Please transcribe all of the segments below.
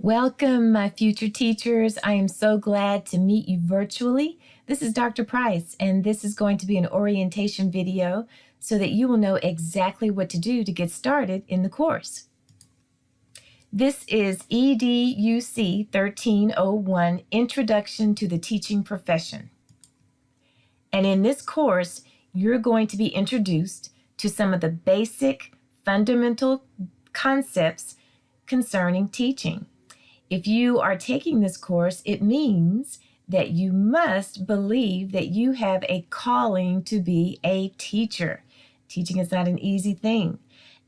Welcome, my future teachers. I am so glad to meet you virtually. This is Dr. Price, and this is going to be an orientation video so that you will know exactly what to do to get started in the course. This is EDUC 1301, Introduction to the Teaching Profession. And in this course, you're going to be introduced to some of the basic fundamental concepts concerning teaching. If you are taking this course, it means that you must believe that you have a calling to be a teacher. Teaching is not an easy thing.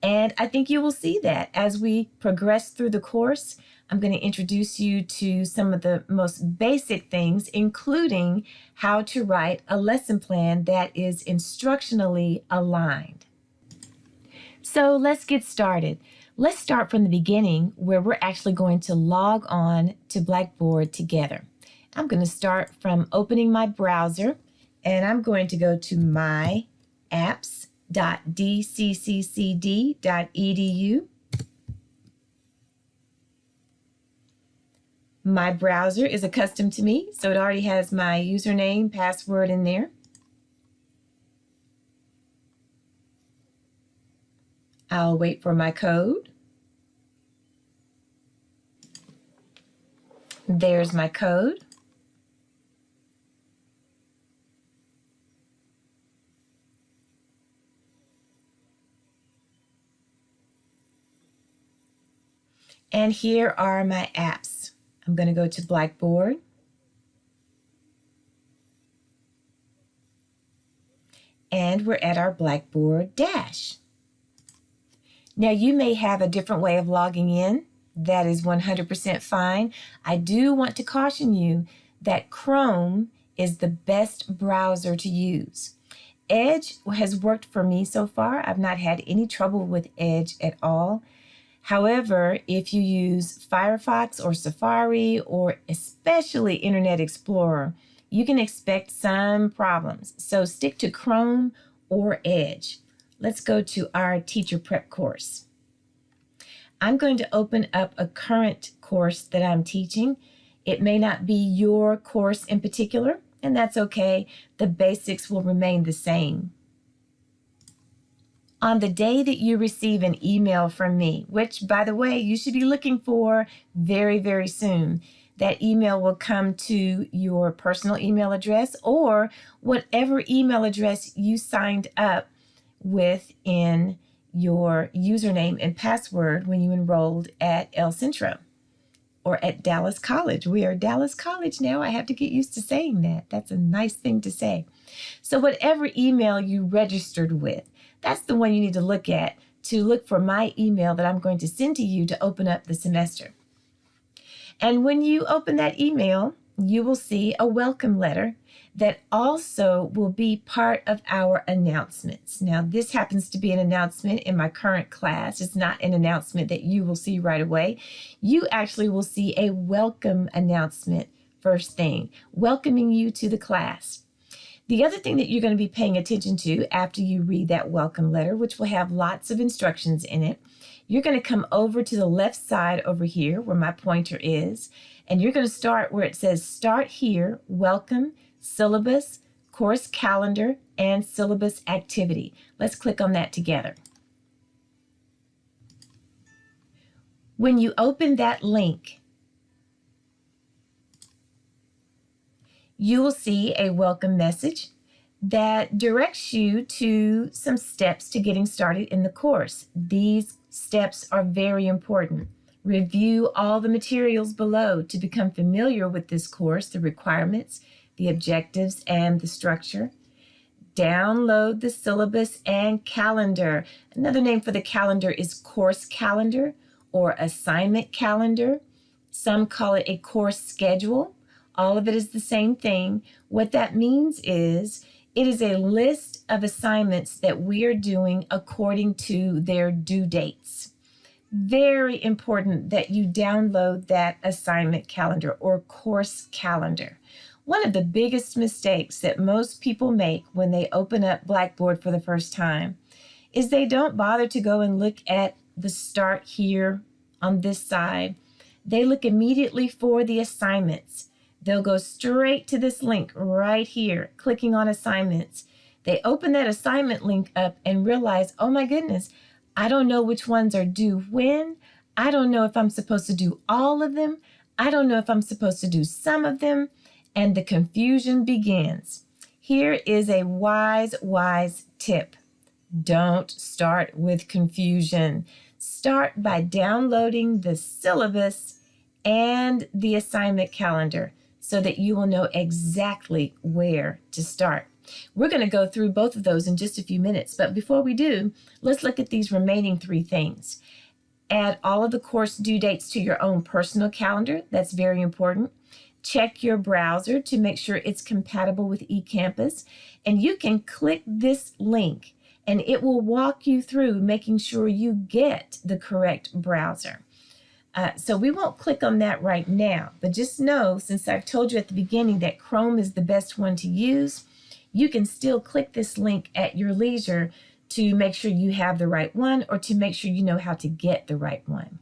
And I think you will see that as we progress through the course. I'm going to introduce you to some of the most basic things, including how to write a lesson plan that is instructionally aligned. So let's get started. Let's start from the beginning where we're actually going to log on to Blackboard together. I'm going to start from opening my browser, and I'm going to go to myapps.dcccd.edu. My browser is accustomed to me, so it already has my username, password in there. I'll wait for my code. There's my code. And here are my apps. I'm going to go to Blackboard. And we're at our Blackboard dash. Now, you may have a different way of logging in. That is 100% fine. I do want to caution you that Chrome is the best browser to use. Edge has worked for me so far. I've not had any trouble with Edge at all. However, if you use Firefox or Safari or especially Internet Explorer, you can expect some problems. So stick to Chrome or Edge. Let's go to our teacher prep course. I'm going to open up a current course that I'm teaching. It may not be your course in particular, and that's okay. The basics will remain the same. On the day that you receive an email from me, which, by the way, you should be looking for very, very soon, that email will come to your personal email address or whatever email address you signed up with in your username and password when you enrolled at El Centro or at Dallas College. We are Dallas College now. I have to get used to saying that. That's a nice thing to say. So whatever email you registered with, that's the one you need to look at to look for my email that I'm going to send to you to open up the semester. And when you open that email, you will see a welcome letter that also will be part of our announcements. Now, this happens to be an announcement in my current class. It's not an announcement that you will see right away. You actually will see a welcome announcement first thing, welcoming you to the class. The other thing that you're going to be paying attention to after you read that welcome letter, which will have lots of instructions in it, you're going to come over to the left side over here where my pointer is, and you're going to start where it says Start Here, Welcome, Syllabus, Course Calendar, and Syllabus Activity. Let's click on that together. When you open that link, you will see a welcome message that directs you to some steps to getting started in the course. These steps are very important. Review all the materials below to become familiar with this course, the requirements, the objectives, and the structure. Download the syllabus and calendar. Another name for the calendar is course calendar or assignment calendar. Some call it a course schedule. All of it is the same thing. What that means is it is a list of assignments that we are doing according to their due dates. Very important that you download that assignment calendar or course calendar. One of the biggest mistakes that most people make when they open up Blackboard for the first time is they don't bother to go and look at the Start Here on this side. they look immediately for the assignments. They'll go straight to this link right here, clicking on assignments. They open that assignment link up and realize, oh my goodness, I don't know which ones are due when. I don't know if I'm supposed to do all of them. I don't know if I'm supposed to do some of them. And the confusion begins. Here is a wise tip. Don't start with confusion. Start by downloading the syllabus and the assignment calendar so that you will know exactly where to start. We're going to go through both of those in just a few minutes, but before we do, let's look at these remaining three things. Add all of the course due dates to your own personal calendar. That's very important. Check your browser to make sure it's compatible with eCampus, and you can click this link and it will walk you through making sure you get the correct browser. So we won't click on that right now, but just know, since I've told you at the beginning that Chrome is the best one to use, you can still click this link at your leisure to make sure you have the right one or to make sure you know how to get the right one.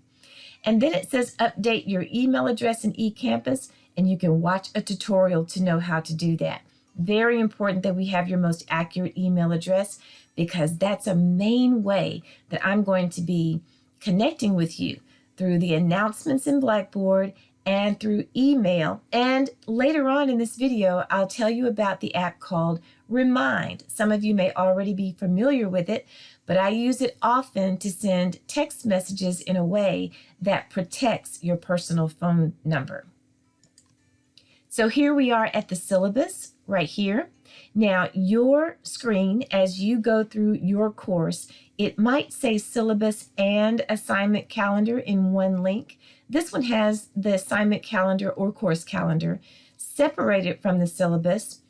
And then it says update your email address in eCampus, and you can watch a tutorial to know how to do that. Very important that we have your most accurate email address, because that's a main way that I'm going to be connecting with you through the announcements in Blackboard and through email. And later on in this video, I'll tell you about the app called Remind. Some of you may already be familiar with it, but I use it often to send text messages in a way that protects your personal phone number. So here we are at the syllabus right here. Now, your screen, as you go through your course, it might say syllabus and assignment calendar in one link. This one has the assignment calendar or course calendar separated from the syllabus.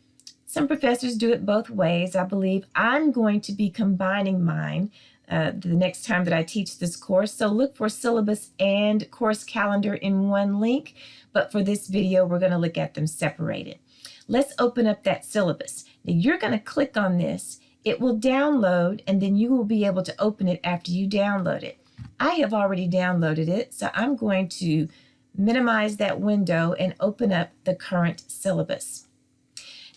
Some professors do it both ways. I believe I'm going to be combining mine the next time that I teach this course. So look for syllabus and course calendar in one link, but for this video, we're going to look at them separated. Let's open up that syllabus. Now you're going to click on this. It will download, and then you will be able to open it after you download it. I have already downloaded it, so I'm going to minimize that window and open up the current syllabus.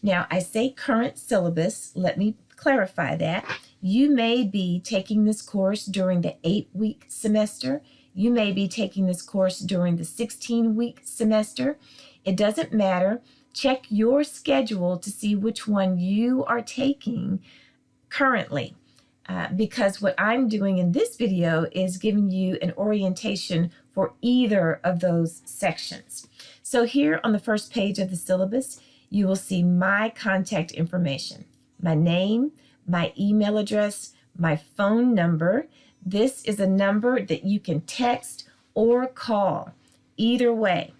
Now, I say current syllabus. Let me clarify that. You may be taking this course during the 8-week semester. You may be taking this course during the 16-week semester. It doesn't matter. Check your schedule to see which one you are taking currently, because what I'm doing in this video is giving you an orientation for either of those sections. So here on the first page of the syllabus, you will see my contact information, my name, my email address, my phone number. This is a number that you can text or call, either way.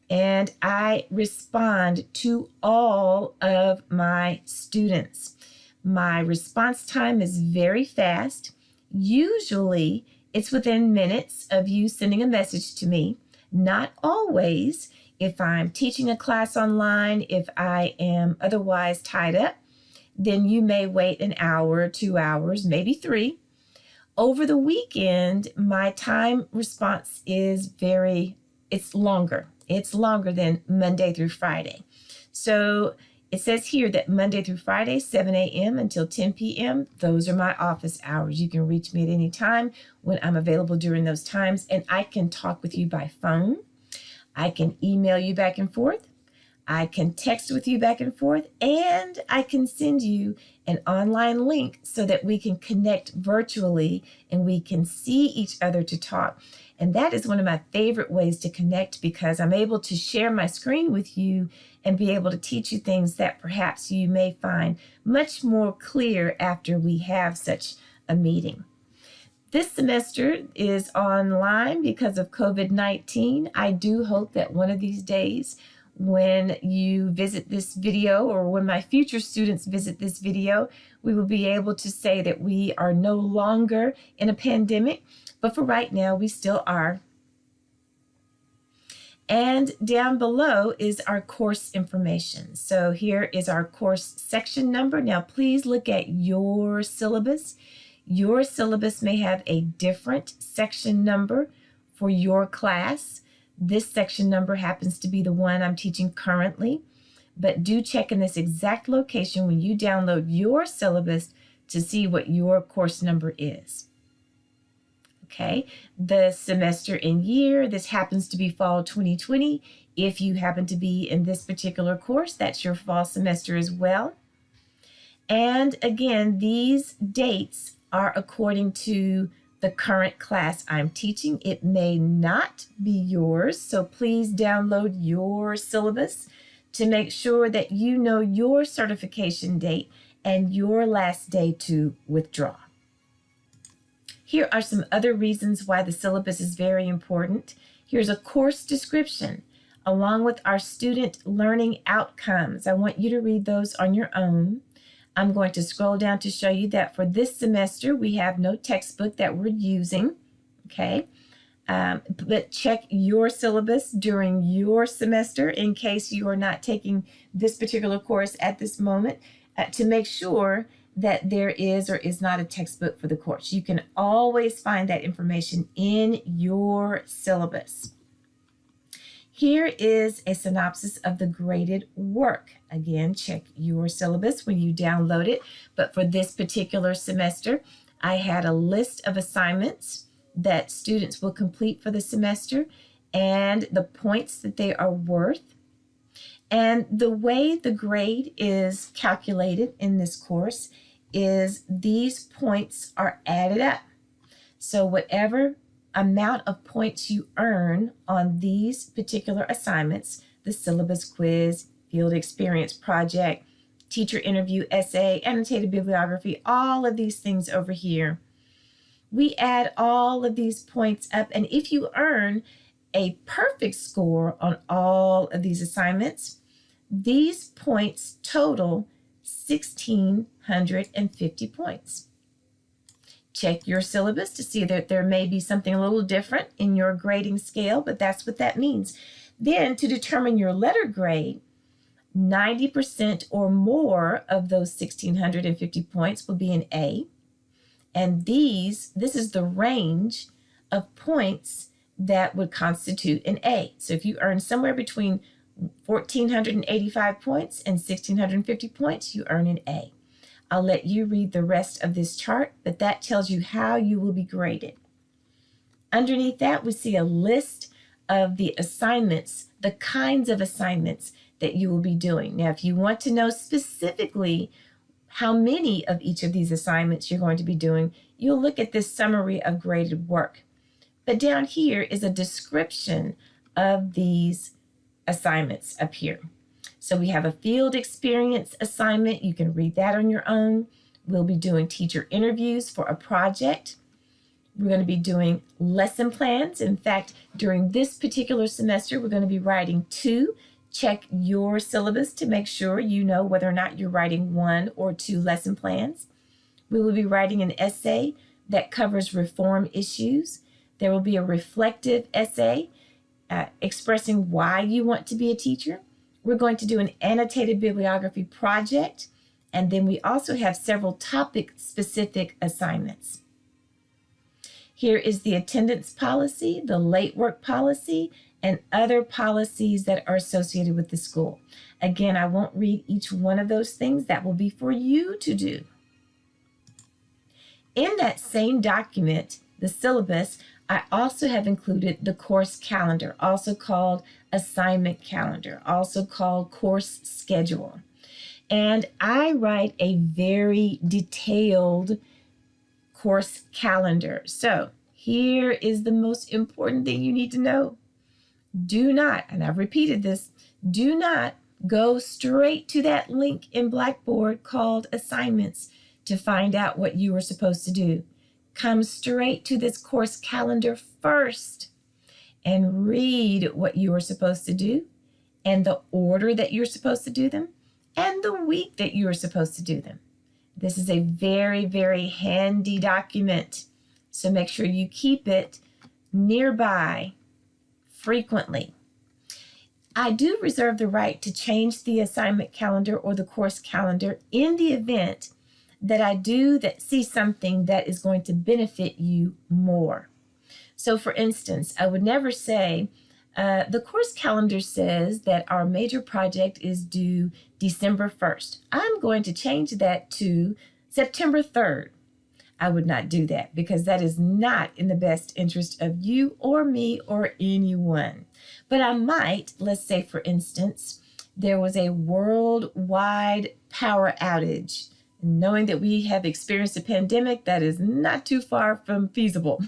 And I respond to all of my students. My response time is very fast. Usually, it's within minutes of you sending a message to me. Not always. If I'm teaching a class online, if I am otherwise tied up, then you may wait an hour, 2 hours, maybe 3. Over the weekend, my time response is it's longer. It's longer than Monday through Friday. So it says here that Monday through Friday, 7 a.m. until 10 p.m., those are my office hours. You can reach me at any time when I'm available during those times, and I can talk with you by phone. I can email you back and forth. I can text with you back and forth, and I can send you an online link so that we can connect virtually and we can see each other to talk. And that is one of my favorite ways to connect, because I'm able to share my screen with you and be able to teach you things that perhaps you may find much more clear after we have such a meeting. This semester is online because of COVID-19. I do hope that one of these days, when you visit this video, or when my future students visit this video, we will be able to say that we are no longer in a pandemic, but for right now, we still are. And down below is our course information. So here is our course section number. Now, please look at your syllabus. Your syllabus may have a different section number for your class. This section number happens to be the one I'm teaching currently, but do check in this exact location when you download your syllabus to see what your course number is. Okay, the semester and year, this happens to be fall 2020. If you happen to be in this particular course, that's your fall semester as well. And again, these dates are according to the current class I'm teaching. It may not be yours, so please download your syllabus to make sure that you know your certification date and your last day to withdraw. Here are some other reasons why the syllabus is very important. Here's a course description along with our student learning outcomes. I want you to read those on your own. I'm going to scroll down to show you that for this semester, we have no textbook that we're using, okay? But check your syllabus during your semester in case you are not taking this particular course at this moment to make sure that there is or is not a textbook for the course. You can always find that information in your syllabus. Here is a synopsis of the graded work. Again, check your syllabus when you download it. But for this particular semester, I had a list of assignments that students will complete for the semester and the points that they are worth. And the way the grade is calculated in this course is these points are added up. So whatever amount of points you earn on these particular assignments, the syllabus quiz, field experience project, teacher interview essay, annotated bibliography, all of these things over here, we add all of these points up. And if you earn a perfect score on all of these assignments, these points total 1,650 points. Check your syllabus to see that there may be something a little different in your grading scale, but that's what that means. Then to determine your letter grade, 90% or more of those 1,650 points will be an A. And this is the range of points that would constitute an A. So if you earn somewhere between 1,485 points and 1,650 points, you earn an A. I'll let you read the rest of this chart, but that tells you how you will be graded. Underneath that, we see a list of the assignments, the kinds of assignments that you will be doing. Now, if you want to know specifically how many of each of these assignments you're going to be doing, you'll look at this summary of graded work. But down here is a description of these assignments up here. So we have a field experience assignment. You can read that on your own. We'll be doing teacher interviews for a project. We're going to be doing lesson plans. In fact, during this particular semester, we're going to be writing 2. Check your syllabus to make sure you know whether or not you're writing 1 or 2 lesson plans. We will be writing an essay that covers reform issues. There will be a reflective essay expressing why you want to be a teacher. We're going to do an annotated bibliography project, and then we also have several topic-specific assignments. Here is the attendance policy, the late work policy, and other policies that are associated with the school. Again, I won't read each one of those things. That will be for you to do. In that same document, the syllabus, I also have included the course calendar, also called assignment calendar, also called course schedule. And I write a very detailed course calendar. So here is the most important thing you need to know. Do not, and I've repeated this, do not go straight to that link in Blackboard called assignments to find out what you are supposed to do. Come straight to this course calendar first and read what you are supposed to do and the order that you're supposed to do them and the week that you are supposed to do them. This is a very, very handy document, so make sure you keep it nearby frequently. I do reserve the right to change the assignment calendar or the course calendar in the event that I do see something that is going to benefit you more. So for instance, I would never say, The course calendar says that our major project is due December 1st. I'm going to change that to September 3rd. I would not do that because that is not in the best interest of you or me or anyone. But I might, let's say for instance, there was a worldwide power outage. Knowing that we have experienced a pandemic, that is not too far from feasible.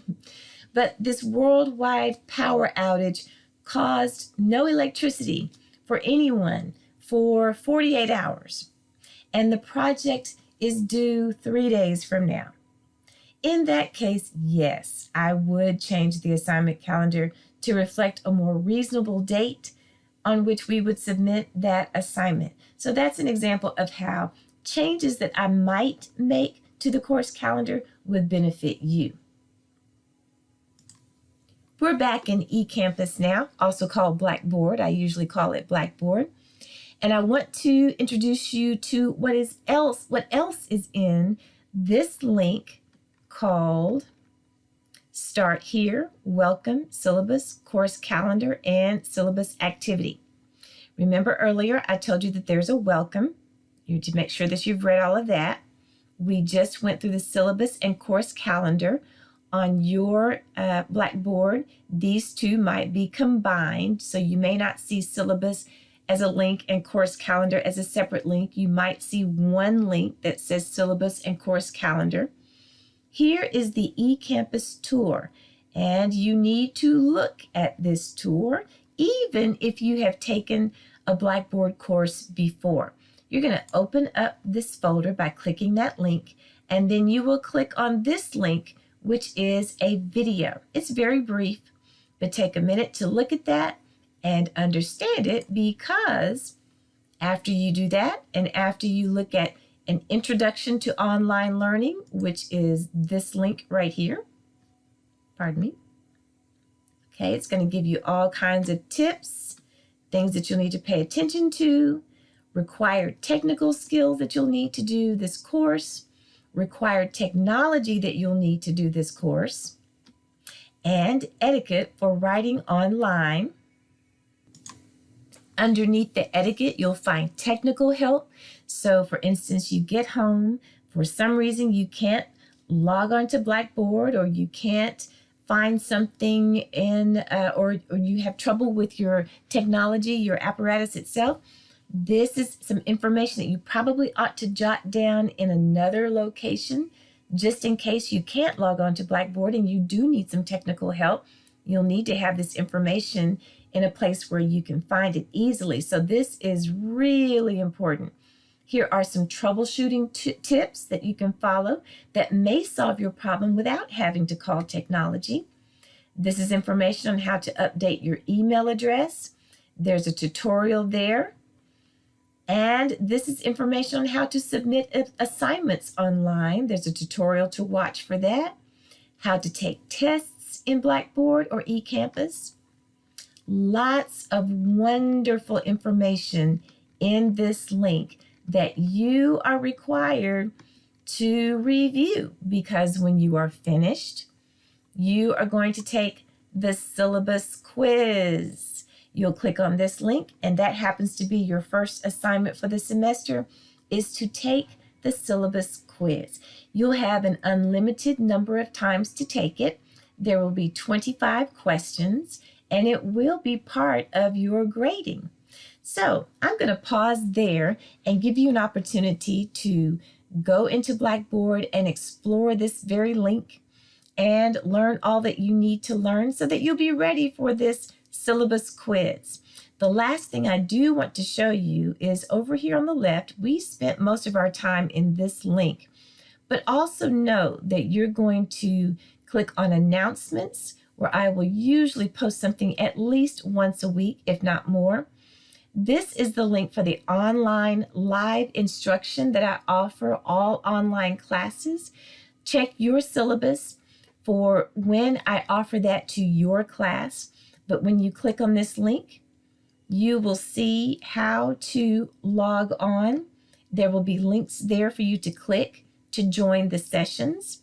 But this worldwide power outage caused no electricity for anyone for 48 hours. And the project is due 3 days from now. In that case, yes, I would change the assignment calendar to reflect a more reasonable date on which we would submit that assignment. So that's an example of how changes that I might make to the course calendar would benefit you. We're back in eCampus now, also called Blackboard. I usually call it Blackboard. And I want to introduce you to what else is in this link called Start Here, Welcome, Syllabus, Course Calendar, and Syllabus Activity. Remember earlier I told you that there's a welcome. You need to make sure that you've read all of that. We just went through the syllabus and course calendar on your Blackboard. These two might be combined, so you may not see syllabus as a link and course calendar as a separate link. You might see one link that says syllabus and course calendar. Here is the eCampus tour, and you need to look at this tour even if you have taken a Blackboard course before. You're going to open up this folder by clicking that link, and then you will click on this link, which is a video. It's very brief, but take a minute to look at that and understand it, because after you do that and after you look at an introduction to online learning, which is this link right here, pardon me. Okay, it's going to give you all kinds of tips, things that you'll need to pay attention to, required technical skills that you'll need to do this course, required technology that you'll need to do this course, and etiquette for writing online. Underneath the etiquette, you'll find technical help. So for instance, you get home, for some reason you can't log on to Blackboard, or you can't find something in, or you have trouble with your technology, your apparatus itself. This is some information that you probably ought to jot down in another location, just in case you can't log on to Blackboard and you do need some technical help. You'll need to have this information in a place where you can find it easily. So this is really important. Here are some troubleshooting tips that you can follow that may solve your problem without having to call technology. This is information on how to update your email address. There's a tutorial there. And this is information on how to submit assignments online. There's a tutorial to watch for that. How to take tests in Blackboard or eCampus. Lots of wonderful information in this link that you are required to review, because when you are finished, you are going to take the Syllabus Quiz. You'll click on this link, and that happens to be your first assignment for the semester, is to take the Syllabus Quiz. You'll have an unlimited number of times to take it. There will be 25 questions, and it will be part of your grading. So I'm going to pause there and give you an opportunity to go into Blackboard and explore this very link and learn all that you need to learn so that you'll be ready for this Syllabus Quiz. The last thing I do want to show you is over here on the left. We spent most of our time in this link, but also know that you're going to click on announcements, where I will usually post something at least once a week, if not more. This is the link for the online live instruction that I offer all online classes. Check your syllabus for when I offer that to your class. But when you click on this link, you will see how to log on. There will be links there for you to click to join the sessions.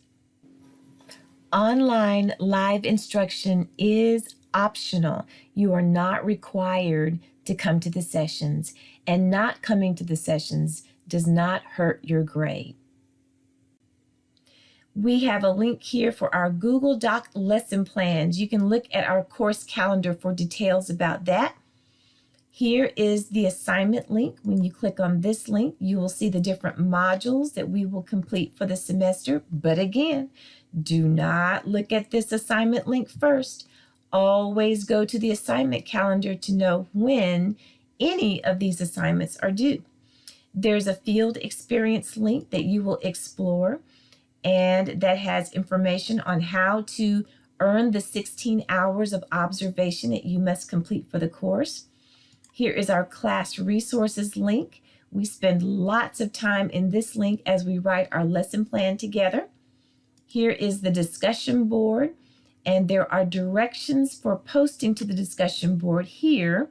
Online live instruction is optional. You are not required to come to the sessions, and not coming to the sessions does not hurt your grade. We have a link here for our Google Doc lesson plans. You can look at our course calendar for details about that. Here is the assignment link. When you click on this link, you will see the different modules that we will complete for the semester. But again, do not look at this assignment link first. Always go to the assignment calendar to know when any of these assignments are due. There's a field experience link that you will explore, and that has information on how to earn the 16 hours of observation that you must complete for the course. Here is our class resources link. We spend lots of time in this link as we write our lesson plan together. Here is the discussion board, and there are directions for posting to the discussion board here.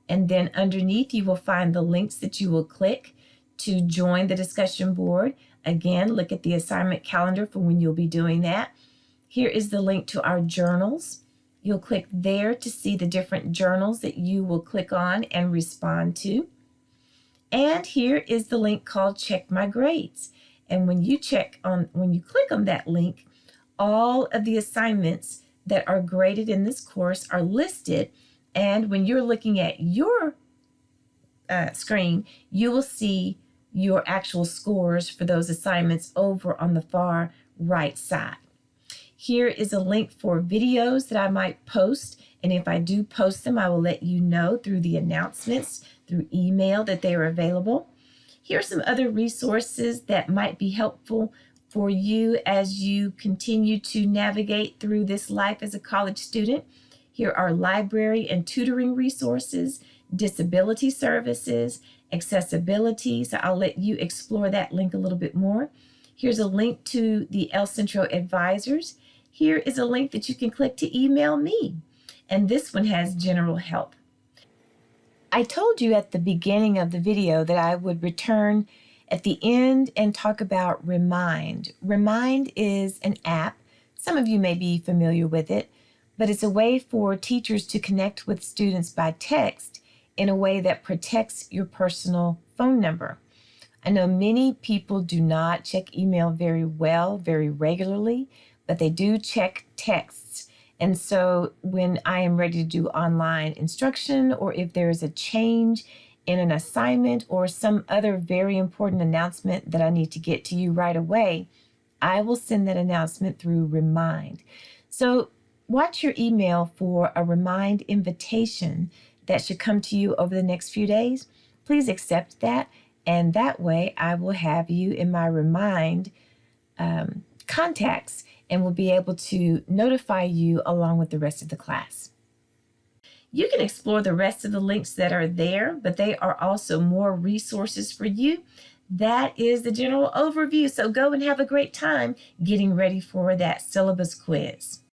And then underneath, you will find the links that you will click to join the discussion board. Again, look at the assignment calendar for when you'll be doing that. Here is the link to our journals. You'll click there to see the different journals that you will click on and respond to. And here is the link called Check My Grades. And when you click on that link, all of the assignments that are graded in this course are listed. And when you're looking at your screen, you will see your actual scores for those assignments over on the far right side. Here is a link for videos that I might post, and if I do post them, I will let you know through the announcements, through email, that they are available. Here are some other resources that might be helpful for you as you continue to navigate through this life as a college student. Here are library and tutoring resources, disability services, accessibility, so I'll let you explore that link a little bit more. Here's a link to the El Centro advisors. Here is a link that you can click to email me, and this one has general help. I told you at the beginning of the video that I would return at the end and talk about Remind. Remind is an app. Some of you may be familiar with it, but it's a way for teachers to connect with students by text in a way that protects your personal phone number. I know many people do not check email very regularly, but they do check texts. And so when I am ready to do online instruction, or if there's a change in an assignment or some other very important announcement that I need to get to you right away, I will send that announcement through Remind. So watch your email for a Remind invitation that should come to you over the next few days. Please accept that, and that way I will have you in my Remind contacts and will be able to notify you along with the rest of the class. You can explore the rest of the links that are there, but they are also more resources for you. That is the general overview. So go and have a great time getting ready for that syllabus quiz.